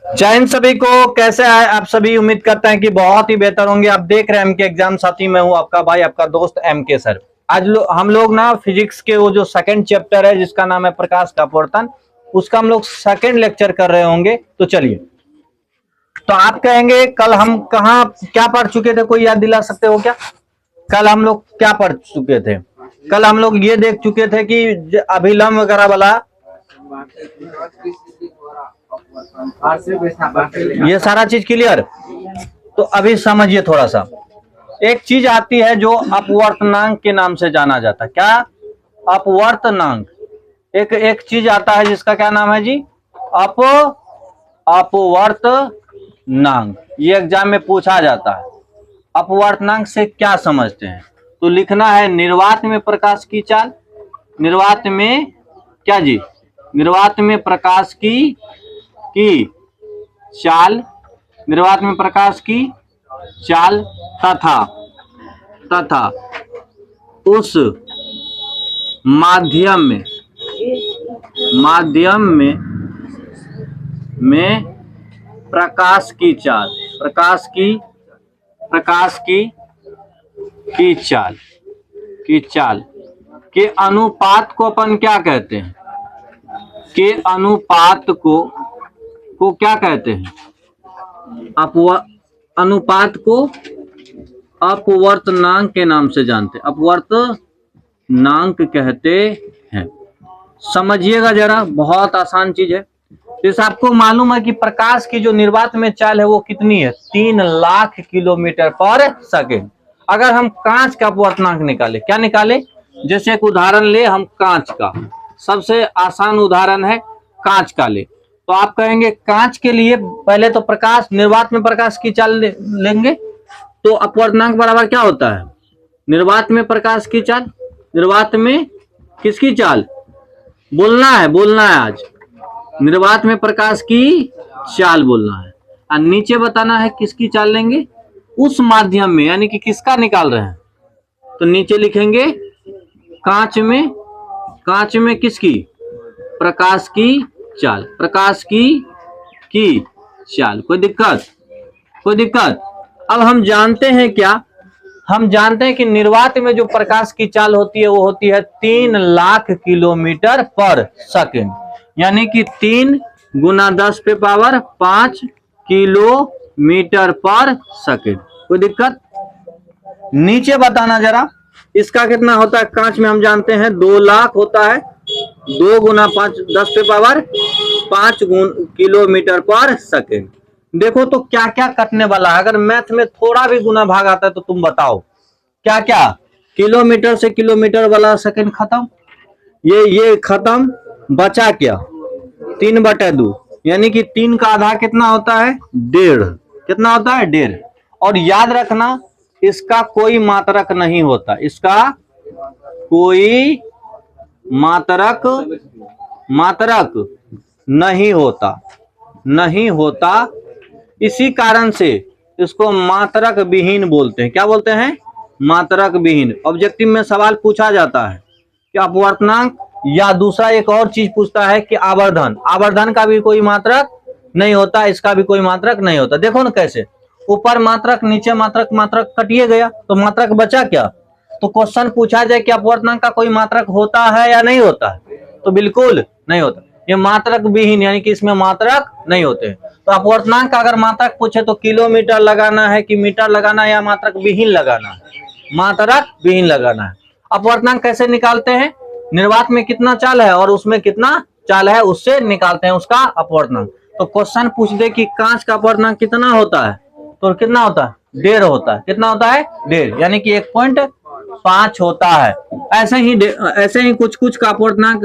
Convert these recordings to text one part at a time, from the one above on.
जय हिंद सभी को। कैसे आए आप सभी? उम्मीद करते हैं कि बहुत ही बेहतर होंगे। आप देख रहे हैं एमके एग्जाम साथी, मैं हूं आपका भाई, आपका दोस्त एमके सर। आज हम लोग ना फिजिक्स के वो जो सेकंड चैप्टर है जिसका नाम है प्रकाश का अपवर्तन, उसका हम लोग सेकंड लेक्चर कर रहे होंगे। तो चलिए, तो आप कहेंगे कल हम कहाँ क्या पढ़ चुके थे? कोई याद दिला सकते हो क्या? कल हम लोग क्या पढ़ चुके थे? कल हम लोग ये देख चुके थे कि अभिलंब वगैरह वाला ये सारा चीज क्लियर। तो अभी समझिए थोड़ा सा, एक चीज आती है जो अपवर्तनांक के नाम से जाना जाता है। क्या? अपवर्तनांक। एक चीज आता है जिसका क्या नाम है जी? अपवर्तनांक। ये एग्जाम में पूछा जाता है। अपवर्तनांक से क्या समझते हैं? तो लिखना है निर्वात में प्रकाश की चाल। निर्वात में क्या जी? निर्वात में प्रकाश की चाल। निर्वात में प्रकाश की चाल तथा उस माध्यम में प्रकाश की चाल। प्रकाश की चाल के अनुपात को अपन क्या कहते हैं? के अनुपात को क्या कहते हैं? अनुपात को अपवर्तनांक के नाम से जानते हैं। अपवर्तनांक कहते हैं। समझिएगा जरा, बहुत आसान चीज है। जैसे आपको मालूम है कि प्रकाश की जो निर्वात में चाल है वो कितनी है? 3 लाख किलोमीटर पर सेकेंड। अगर हम कांच का अपवर्तनांक निकाले, क्या निकाले? जैसे एक उदाहरण ले हम कांच का, सबसे आसान उदाहरण है कांच का ले। तो आप कहेंगे कांच के लिए पहले तो प्रकाश, निर्वात में प्रकाश की चाल लेंगे तो अपवर्तनांक बराबर क्या होता है? निर्वात में प्रकाश की चाल। निर्वात में किसकी चाल? बोलना है आज। निर्वात में प्रकाश की चाल बोलना है और नीचे बताना है किसकी चाल लेंगे? उस माध्यम में, यानी कि किसका निकाल रहे हैं। तो नीचे लिखेंगे कांच में किसकी? प्रकाश की चाल। प्रकाश की चाल। कोई दिक्कत? अब हम जानते हैं क्या? हम जानते हैं कि निर्वात में जो प्रकाश की चाल होती है वो होती है 3 लाख किलोमीटर पर सेकेंड, यानी कि 3 × 10⁵ किलोमीटर पर सेकेंड। कोई दिक्कत? नीचे बताना जरा, इसका कितना होता है? कांच में हम जानते हैं 2 लाख होता है। 2 × 10⁵ किलोमीटर पर सेकेंड। देखो तो क्या क्या कटने वाला है। अगर मैथ में थोड़ा भी गुना भाग आता है तो तुम बताओ क्या क्या? किलोमीटर से किलोमीटर वाला सेकेंड खत्म, ये खत्म, बचा क्या? 3/2, यानी कि 3 का आधा कितना होता है? 1.5। कितना होता है? 1.5। और याद रखना, इसका कोई मात्रक नहीं होता। इसका कोई मात्रक नहीं होता। इसी कारण से इसको मात्रक विहीन बोलते हैं। क्या बोलते हैं? मात्रक विहीन। ऑब्जेक्टिव में सवाल पूछा जाता है कि अपवर्तनांक, या दूसरा एक और चीज पूछता है कि आवर्धन का भी कोई मात्रक नहीं होता, इसका भी कोई मात्रक नहीं होता। देखो ना कैसे, ऊपर मात्रक, नीचे मात्रक कटिए गया तो मात्रक बचा क्या? तो क्वेश्चन पूछा जाए कि अपवर्तनांक का कोई मात्रक होता है या नहीं होता है? तो बिल्कुल नहीं होता। ये मात्रक विहीन, यानी कि इसमें मात्रक नहीं होते। तो अपवर्तनांक का अगर मात्रक पूछे तो किलोमीटर लगाना है कि मीटर लगाना है या मात्रक विहीन लगाना है? मात्रक विहीन लगाना है। अपवर्तनांक कैसे निकालते हैं? निर्वात में कितना चाल है और उसमें कितना चाल है, उससे निकालते हैं उसका अपवर्तनांक। तो क्वेश्चन पूछ दे कि कांच का अपवर्तनांक कितना होता है, तो कितना होता है? 1.5 होता है। कितना होता है? 1.5, यानी कि 1.5 होता है। ऐसे ही कुछ का अपवर्तनांक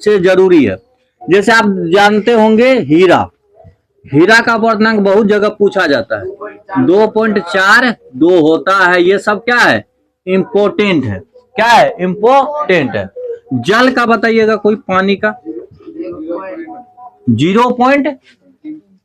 से जरूरी है। जैसे आप जानते होंगे हीरा का अपवर्तनांक बहुत जगह पूछा जाता है, 2.42 होता है। ये सब क्या है? इम्पोर्टेंट है। क्या है? इम्पोर्टेंट है। जल का बताइएगा, कोई पानी का 0 पॉइंट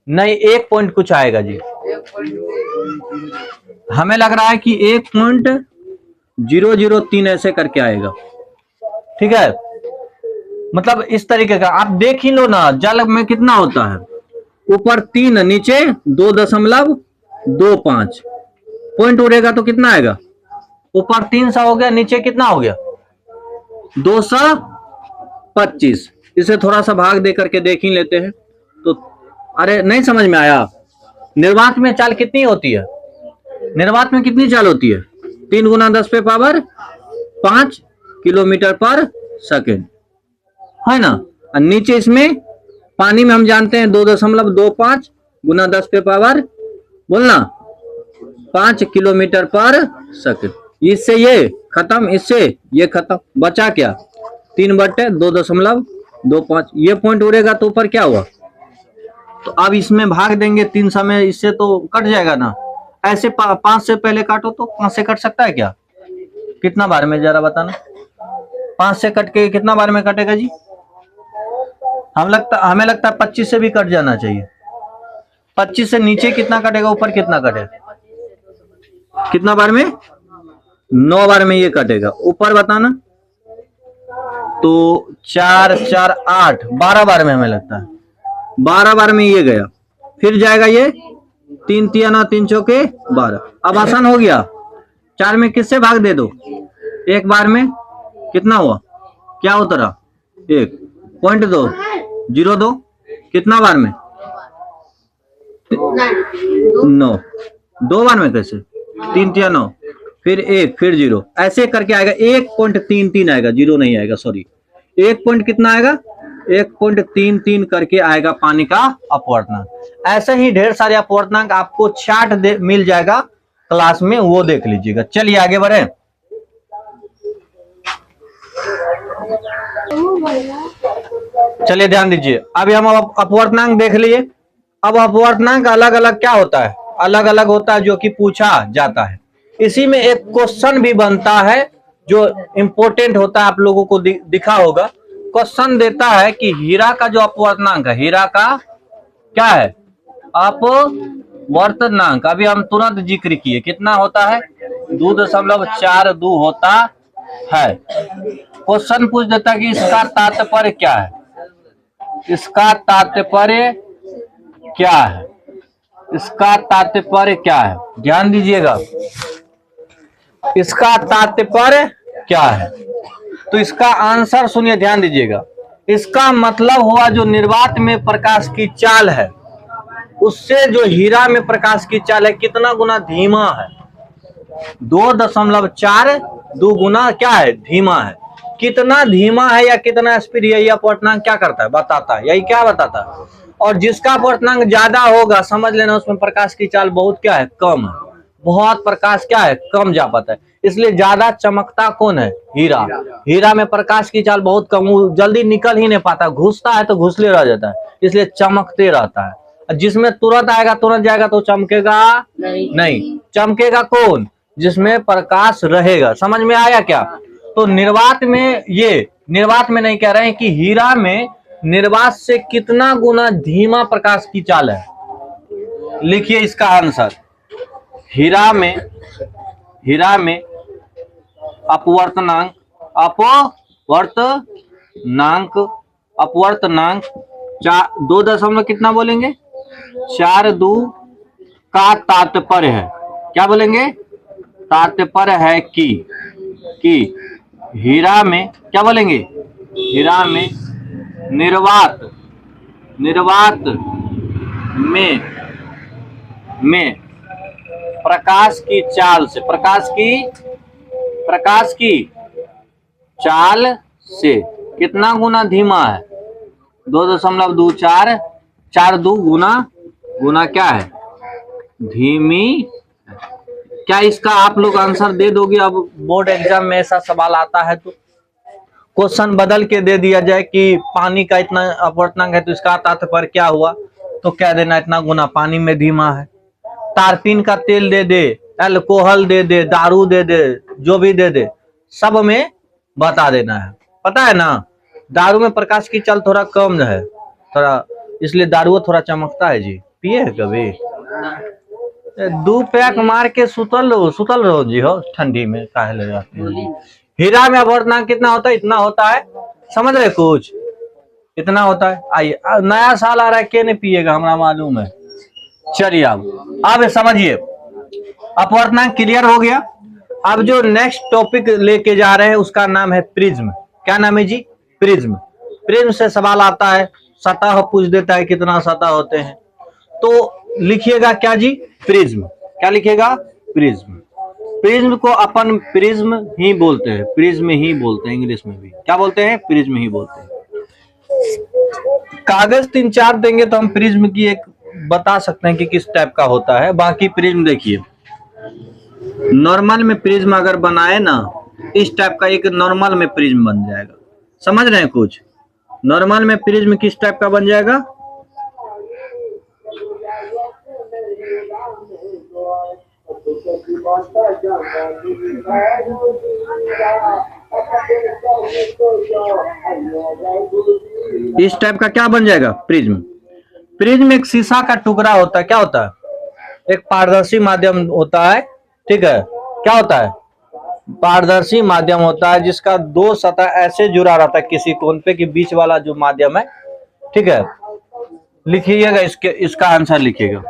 नहीं, 1 पॉइंट कुछ आएगा जी। हमें लग रहा है कि 1.003 ऐसे करके आएगा। ठीक है, मतलब इस तरीके का आप देख ही लो ना, जल में कितना होता है? ऊपर 3 नीचे 2.25 पॉइंट उड़ेगा तो कितना आएगा? ऊपर 300 हो गया, नीचे कितना हो गया? 225। इसे थोड़ा सा भाग दे करके देख ही लेते हैं। तो अरे नहीं समझ में आया? निर्वात में चाल कितनी होती है? निर्वात में कितनी चाल होती है? 3 गुना 10 पे पावर 5 किलोमीटर पर सेकेंड, है ना। और नीचे इसमें पानी में हम जानते हैं 2.25 गुना 10 पे पावर बोलना 5 किलोमीटर पर सेकेंड। इससे ये खत्म, इससे ये खत्म, बचा क्या? 3/2.25। ये पॉइंट उड़ेगा तो ऊपर क्या हुआ? तो अब इसमें भाग देंगे 3 समय, इससे तो कट जाएगा ना। ऐसे 5 से पहले काटो तो 5 से कट सकता है क्या? कितना बार में जरा बताना, 5 से कट के कितना बार में कटेगा जी? हमें लगता है 25 से भी कट जाना चाहिए। 25 से नीचे कितना कटेगा, ऊपर कितना कटेगा? कितना बार में? 9 बार में ये कटेगा। ऊपर बताना। तो 4 4 8 12 बार में हमें लगता है, 12 बार में ये गया। फिर जाएगा ये 3 3 3 चौके 12। अब आसान हो गया। 4 में किससे भाग दे दो? 1 बार में कितना हुआ? क्या उतरा? 1.2 कितना बार में? 9। 2 बार में कैसे? 3 3 9, फिर 1, फिर 0, ऐसे करके आएगा 1.33 आएगा, 0 नहीं आएगा, सॉरी। 1 पॉइंट कितना आएगा? 1.33 करके आएगा पानी का अपवर्तनांक। ऐसे ही ढेर सारे अपवर्तनांक आपको चार्ट मिल जाएगा क्लास में, वो देख लीजिएगा। चलिए आगे बढ़े। चलिए ध्यान दीजिए। अभी हम अपवर्तनांक देख लिए। अब अपवर्तनांक अलग अलग क्या होता है? अलग अलग होता है जो कि पूछा जाता है। इसी में एक क्वेश्चन भी बनता है जो इंपॉर्टेंट होता है, आप लोगों को दिखा होगा। क्वेश्चन देता है कि हीरा का जो अपवर्तनांक है, हीरा का क्या है? अपवर्तनांक। अभी हम तुरंत जिक्र किए, कितना होता है? 2.42 होता है। क्वेश्चन पूछ देता है कि इसका तात्पर्य क्या है? इसका तात्पर्य क्या है? इसका तात्पर्य क्या है? ध्यान दीजिएगा, इसका तात्पर्य क्या है? तो इसका आंसर सुनिए, ध्यान दीजिएगा। इसका मतलब हुआ जो निर्वात में प्रकाश की चाल है, उससे जो हीरा में प्रकाश की चाल है कितना गुना धीमा है? 2.42 गुना क्या है? धीमा है। कितना धीमा है या कितना स्पीड, यही अपवर्तनांक क्या करता है? बताता है। यही क्या बताता है? और जिसका अपवर्तनांक ज्यादा होगा, समझ लेना उसमें प्रकाश की चाल बहुत क्या है? कम है। बहुत प्रकाश क्या है? कम जा पाता है। इसलिए ज्यादा चमकता कौन है? हीरा। हीरा में प्रकाश की चाल बहुत कम, जल्दी निकल ही नहीं पाता, घुसता है तो घुसले रह जाता है, इसलिए चमकते रहता है। जिसमें तुरंत आएगा तुरंत जाएगा तो चमकेगा नहीं। चमकेगा कौन? जिसमें प्रकाश रहेगा। समझ में आया क्या? तो निर्वात में, ये निर्वात में नहीं कह रहे हैं कि हीरा में निर्वात से कितना गुना धीमा प्रकाश की चाल है। लिखिए इसका आंसर। हीरा में अपवर्तनांक 2 दशमलव कितना बोलेंगे? 42 का तात्पर्य है, क्या बोलेंगे? तात्पर्य है कि हीरा में क्या बोलेंगे? हीरा में निर्वात में प्रकाश की चाल से, प्रकाश की चाल से कितना गुना धीमा है? 2.42 गुना क्या है? धीमी। क्या इसका आप लोग आंसर दे दोगे? अब बोर्ड एग्जाम में ऐसा सवाल आता है तो क्वेश्चन बदल के दे दिया जाए कि पानी का इतना अपवर्तनांक है तो इसका तात्पर्य क्या हुआ, तो क्या देना? इतना गुना पानी में धीमा है। तारपीन का तेल दे दे, अल्कोहल दे दे, दारू दे दे, जो भी दे दे, सब में बता देना है। पता है ना, दारू में प्रकाश की चाल थोड़ा कम है, थोड़ा, इसलिए दारू थोड़ा चमकता है जी। पिए है कभी? 2 पैक मार के सुतल रहो जी, हो ठंडी में काहे ले जाते हैं। हीरा में अपवर्तनांक कितना होता है? इतना होता है। समझ रहे कुछ? इतना होता है। आइए नया साल आ रहा है, के नहीं पिएगा हमारा मालूम है। चलिए अब समझिए, अपवर्तनांक क्लियर हो गया। अब जो नेक्स्ट टॉपिक लेके जा रहे हैं उसका नाम है प्रिज्म। क्या नाम है जी? प्रिज्म। प्रिज्म से सवाल आता है, सतह पूछ देता है कितना सतह होते हैं, तो लिखिएगा क्या जी? प्रिज्म। क्या लिखिएगा? प्रिज्म। प्रिज्म को अपन प्रिज्म ही बोलते हैं, प्रिज्म ही बोलते हैं, इंग्लिश में भी क्या बोलते हैं? प्रिज्म ही बोलते हैं। कागज 3-4 देंगे तो हम प्रिज्म की एक बता सकते हैं कि किस टाइप का होता है। बाकी प्रिज्म देखिए, नॉर्मल में प्रिज्म अगर बनाए ना, इस टाइप का एक नॉर्मल में प्रिज्म बन जाएगा। समझ रहे हैं कुछ? नॉर्मल में प्रिज्म किस टाइप का बन जाएगा? इस टाइप का क्या बन जाएगा? प्रिज्म। प्रिज्म एक शीशा का टुकड़ा होता है। क्या होता है? एक पारदर्शी माध्यम होता है, ठीक है। क्या होता है? पारदर्शी माध्यम होता है जिसका दो सतह ऐसे जुड़ा रहता है किसी कोण पे कि बीच वाला जो माध्यम है, ठीक है। लिखिएगा इसका आंसर लिखिएगा।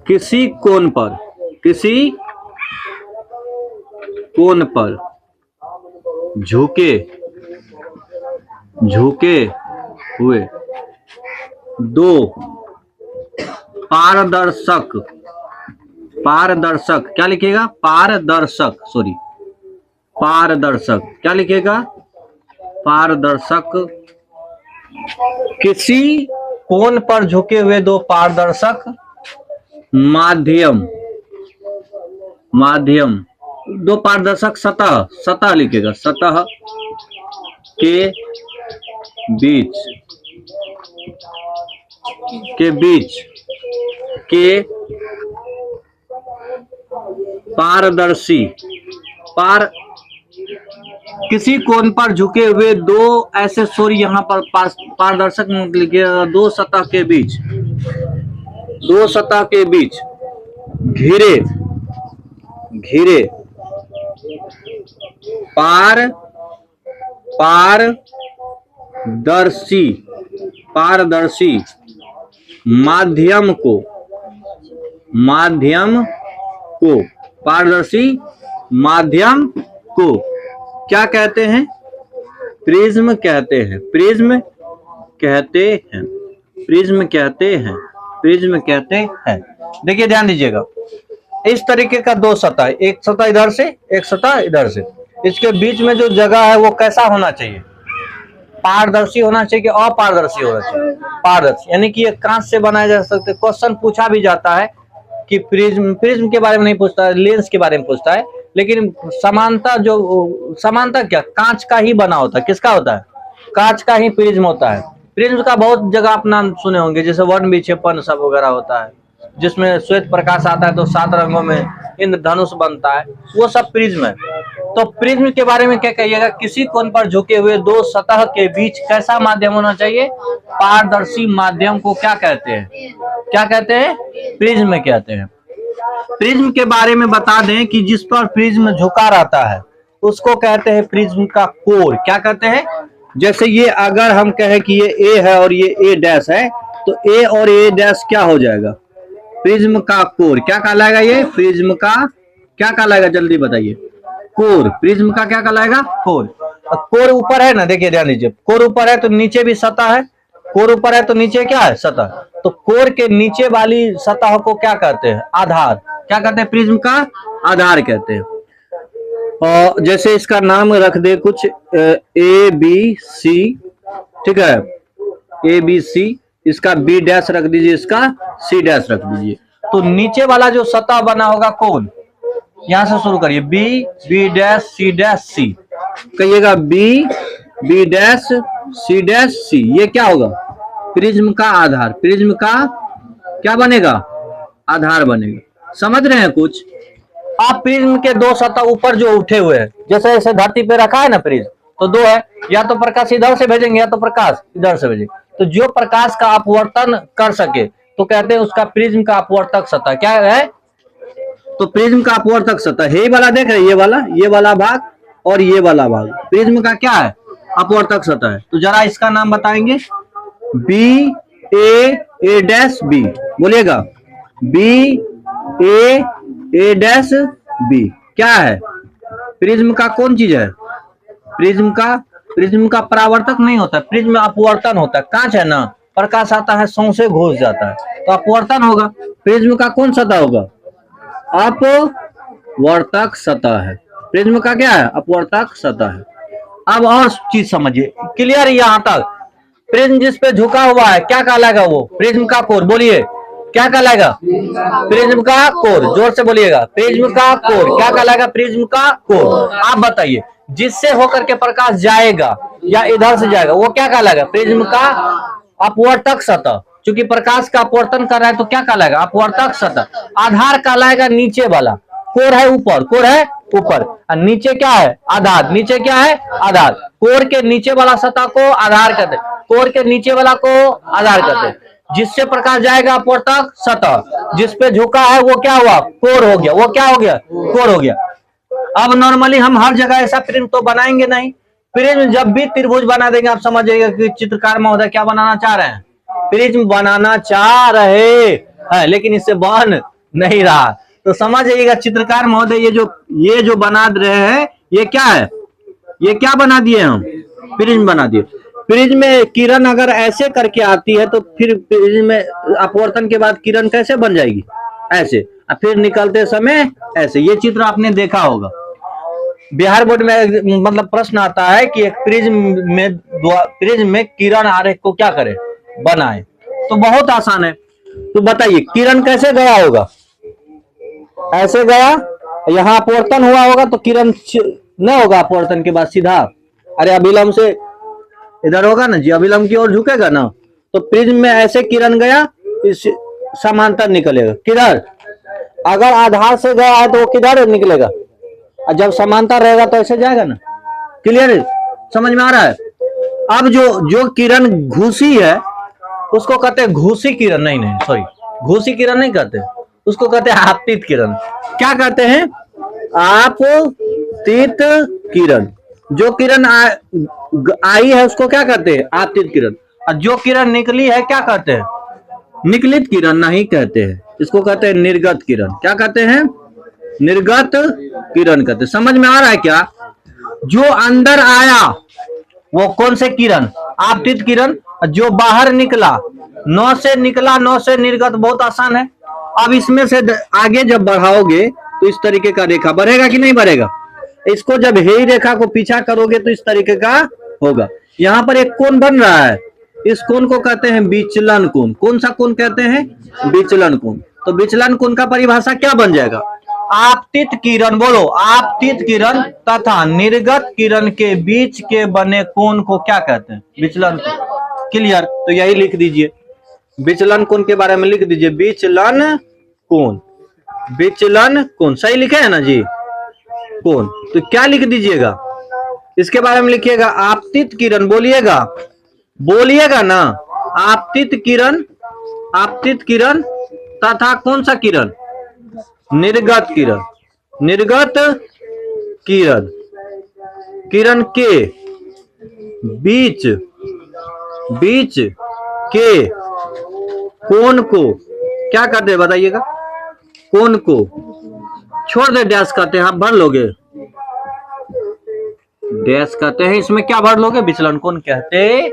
किसी कोण पर, किसी कोण पर झुके हुए दो पारदर्शक क्या लिखिएगा? पारदर्शक, सॉरी पारदर्शक। क्या लिखिएगा? पारदर्शक। किसी कोण पर झुके हुए दो पारदर्शक माध्यम दो पारदर्शक सतह लिखिएगा, सतह के बीच के किसी कोण पर झुके हुए दो ऐसे, सॉरी यहाँ पर पारदर्शक लिखिएगा, दो सतह के बीच घिरे पारदर्शी माध्यम को पारदर्शी माध्यम को क्या कहते हैं? प्रिज्म कहते हैं। प्रिज्म कहते हैं। देखिए ध्यान दीजिएगा, इस तरीके का दो सतह, एक सतह इधर से, एक सतह इधर से। इसके बीच में जो जगह है वो कैसा होना चाहिए? पारदर्शी होना चाहिए कि अपारदर्शी होना चाहिए? पारदर्शी, यानी कि ये कांच से बनाया जा सकता है। क्वेश्चन पूछा भी जाता है कि प्रिज्म के बारे में नहीं पूछता है, लेंस के बारे में पूछता है, लेकिन समानता क्या? कांच का ही बना होता है। किसका होता है? कांच का ही प्रिज्म होता है। प्रिज्म का बहुत जगह आप नाम सुने होंगे, जैसे वर्ण विक्षेपण सब वगैरह होता है, जिसमें श्वेत प्रकाश आता है तो 7 रंगों में इंद्रधनुष बनता है, वो सब प्रिज्म है। तो प्रिज्म के बारे में क्या कहिएगा? किसी कोण पर झुके हुए दो सतह के बीच कैसा माध्यम होना चाहिए? पारदर्शी माध्यम को क्या कहते हैं? क्या कहते हैं? प्रिज्म कहते हैं। प्रिज्म के बारे में बता दें कि जिस पर प्रिज्म झुका रहता है उसको कहते हैं प्रिज्म का कोर। क्या कहते हैं? जैसे ये अगर हम कहें कि ये ए है और ये ए डैश है, तो ए और ए डैश क्या हो जाएगा? प्रिज्म का कोर। क्या कहलाएगा? ये प्रिज्म का क्या कहलाएगा? जल्दी बताइए। कोर। प्रिज्म का क्या कहलाएगा? कोर। कोर ऊपर है ना, देखिए ध्यान दीजिए, कोर ऊपर है तो नीचे भी सतह है, कोर ऊपर है तो नीचे क्या है? सतह। तो कोर के नीचे वाली सतह को क्या कहते हैं? आधार। क्या कहते हैं? प्रिज्म का आधार कहते हैं। और जैसे इसका नाम रख दे कुछ ए बी सी, ठीक है, ए बी सी, इसका बी डैश रख दीजिए, इसका सी डैश रख दीजिए। तो नीचे वाला जो सतह बना होगा कौन? यहां से शुरू करिए, बी डैश सी, कहिएगा बी डैश सी। ये क्या होगा? प्रिज्म का आधार। प्रिज्म का क्या बनेगा? आधार बनेगा। समझ रहे हैं कुछ? आप प्रिज्म के दो सतह ऊपर जो उठे हुए हैं, जैसे ऐसे धरती पे रखा है ना प्रिज्म, तो दो है, या तो प्रकाश इधर से भेजेंगे या तो प्रकाश इधर से भेजेंगे। तो जो प्रकाश का अपवर्तन कर सके तो कहते हैं उसका प्रिज्म का अपवर्तक सतह। क्या है? तो प्रिज्म का अपवर्तक सतह, यही वाला देख रहे हैं, ये वाला भाग और ये वाला भाग प्रिज्म का क्या है? अपवर्तक सतह है। तो जरा इसका नाम बताएंगे, बी ए डैश बी, बोलिएगा बी ए डैश बी क्या है? प्रिज्म का कौन चीज है? प्रिज्म का परावर्तक नहीं होता, प्रिज्म अपवर्तन होता है। कांच है ना, प्रकाश आता है सौंसे घुस जाता है, तो अपवर्तन होगा। प्रिज्म का कौन सतह होगा? अपवर्तक सतह है। प्रिज्म का क्या है? अपवर्तक सतह है। अब और चीज समझिए, क्लियर यहां तक? प्रिज्म जिस पे झुका हुआ है क्या कहलाएगा? वो प्रिज्म का कोर, बोलिए क्या कहलाएगा? प्रिज्म का कोर, जोर से बोलिएगा, प्रिज्म का कोर क्या कहलाएगा? प्रिज्म का कोर। आप बताइए, जिससे होकर के प्रकाश जाएगा या इधर से जाएगा वो क्या कहलाएगा? प्रिज्म का अपवर्तक सतह। क्योंकि प्रकाश का अपवर्तन कर रहा है तो क्या कहलाएगा? अपवर्तक सतह। आधार कहलाएगा नीचे वाला, कोर है ऊपर, कोर है ऊपर, और नीचे क्या है? आधार। नीचे क्या है? आधार। कोर के नीचे वाला सतह को आधार कहते हैं, कोर के नीचे वाला को आधार कहते हैं। जिससे प्रकाश जाएगा अपवर्तक सतह, जिस पे झुका है वो क्या हुआ? कोर हो गया। वो क्या हो गया? कोर हो गया। अब नॉर्मली हम हर जगह ऐसा प्रिज्म तो बनाएंगे नहीं। प्रिज्म जब भी त्रिभुज बना देंगे आप समझ जाइएगा कि चित्रकार महोदय क्या बनाना चाह रहे हैं? प्रिज्म बनाना चाह रहे हैं, लेकिन इससे बन नहीं रहा। तो समझ जाइएगा चित्रकार महोदय ये जो बना रहे हैं ये क्या है? ये क्या बना दिए हम? प्रिज्म बना दिए। प्रिज्म में किरण अगर ऐसे करके आती है तो फिर प्रिज्म में अपवर्तन के बाद किरण कैसे बन जाएगी? ऐसे, और फिर निकलते समय ऐसे। ये चित्र आपने देखा होगा। बिहार बोर्ड में मतलब प्रश्न आता है कि एक प्रिज्म में किरण आरेख को क्या करे? बनाए। तो बहुत आसान है। तो बताइए किरण कैसे गया होगा? ऐसे गया, यहाँ अपवर्तन हुआ होगा तो किरण न होगा अपवर्तन के बाद सीधा, अरे अभिलंब से इधर होगा ना जी, अभिलंब की ओर झुकेगा ना, तो प्रिज्म में ऐसे किरण गया, इस समांतर निकलेगा। किधर? अगर आधार से गया है तो वो किधर निकलेगा? और जब समांतर रहेगा तो ऐसे जाएगा ना। क्लियर? समझ में आ रहा है? अब जो किरण घुसी है उसको कहते हैं घुसी किरण। नहीं सॉरी, घुसी किरण नहीं कहते, उसको कहते हैं आपतित किरण। क्या कहते हैं? आपतित किरण। जो किरण आई है उसको क्या कहते हैं? आपतित किरण। और जो किरण निकली है क्या कहते हैं? निकलित किरण नहीं कहते हैं, इसको कहते हैं निर्गत किरण। क्या कहते हैं? निर्गत किरण कहते हैं। समझ में आ रहा है क्या? जो अंदर आया वो कौन से किरण? आपतित किरण। जो बाहर निकला, नौ से निकला, नौ से निर्गत। बहुत आसान है। अब इसमें से आगे जब बढ़ाओगे तो इस तरीके का रेखा बढ़ेगा कि नहीं बढ़ेगा? इसको जब हेई रेखा को पीछा करोगे तो इस तरीके का होगा। यहाँ पर एक कोण बन रहा है, इस कोण को कहते हैं विचलन कोण। कौन सा कोण कहते हैं? विचलन कोण। तो विचलन कोण का परिभाषा क्या बन जाएगा? आपतित किरण, बोलो, आपतित किरण तथा निर्गत किरण के बीच के बने कोण को क्या कहते हैं? विचलन कोण। क्लियर? तो यही लिख दीजिए, विचलन कोण के बारे में लिख दीजिए, विचलन कोण। विचलन कोण सही लिखे है ना जी? कोण। तो क्या लिख दीजिएगा? इसके बारे में लिखिएगा आपतित किरण। बोलिएगा ना, आपतित किरण, आपतित किरण तथा कौन सा किरण? निर्गत किरण। निर्गत किरण, किरण के बीच के कोण को क्या कहते हैं बताइएगा? कोण को छोड़ दे, डैश कहते हैं। आप भर लोगे, डैश कहते हैं। इसमें क्या भर लोगे? विचलन कोण कहते हैं।